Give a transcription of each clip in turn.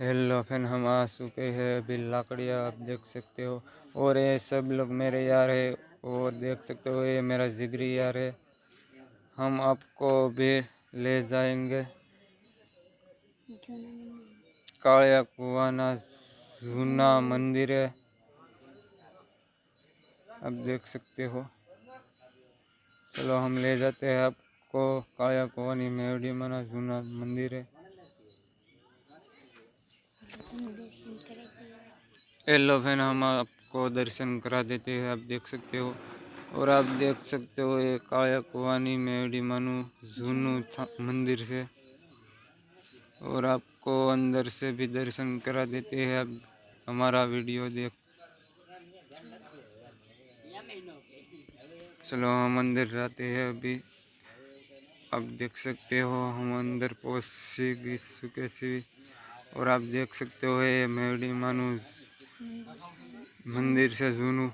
Hello friend, हम आ चुके हैं अभी लाकड़िया, आप देख सकते हो। और ये सब लोग मेरे यार है, और देख सकते हो ये मेरा जिगरी यार है। हम आपको भी ले जाएंगे कालिया कुआना जूना मंदिर है, आप देख सकते हो। चलो हम ले जाते हैं आपको कालिया कुआनी मेवड़ी मना जूना मंदिर है। हेलो फ्रेंड, हम आपको दर्शन करा देते हैं, आप देख सकते हो। और आप देख सकते हो ये कालिया कुआनी मेवड़ी मनु जूनू मंदिर से। और आपको अंदर से भी दर्शन करा देते हैं, आप हमारा वीडियो देख। चलो हम अंदर जाते हैं अभी, आप देख सकते हो हम अंदर पहुँच चुके थे। और आप देख सकते हो ये मेवड़ी मनु मंदिर से जूनू,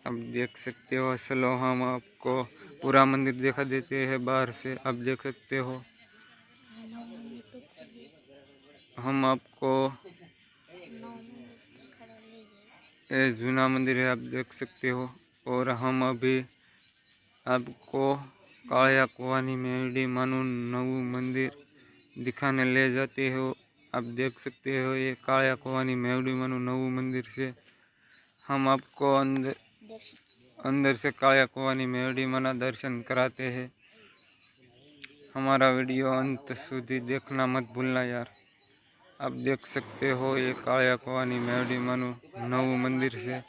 आप देख सकते हो। चलो हम आपको पूरा मंदिर दिखा देते हैं बाहर से, आप देख सकते हो। हम आपको ये जूना मंदिर है, आप देख सकते हो। और हम अभी आपको कालिया कुआनी मेवड़ी मानु नवू मंदिर दिखाने ले जाते हो, आप देख सकते हो। ये कालिया कुआनी मेवड़ी मानु नवू मंदिर से हम आपको अंदर से कालिया कुआनी मेवड़ी मना दर्शन कराते हैं। हमारा वीडियो अंत સુધી देखना मत भूलना यार। आप देख सकते हो ये कालिया कुआनी मेवड़ी मनु नवू मंदिर से,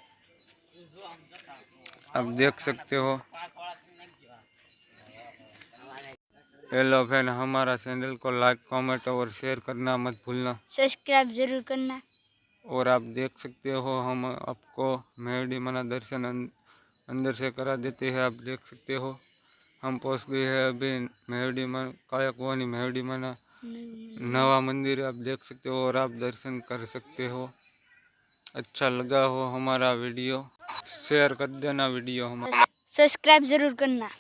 आप देख सकते हो। हेलो फ्रेंड, हमारा चैनल को लाइक कमेंट और शेयर करना मत भूलना, सब्सक्राइब जरूर करना। और आप देख सकते हो हम आपको मेवड़ी मना दर्शन अंदर से करा देते हैं, आप देख सकते हो। हम पहुंच गए हैं अभी मेवड़ी मन कालिया कुआनी मेवड़ी मना नवा मंदिर, आप देख सकते हो। और आप दर्शन कर सकते हो। अच्छा लगा हो हमारा वीडियो, शेयर कर देना वीडियो हमारा। सब्सक्राइब जरूर करना।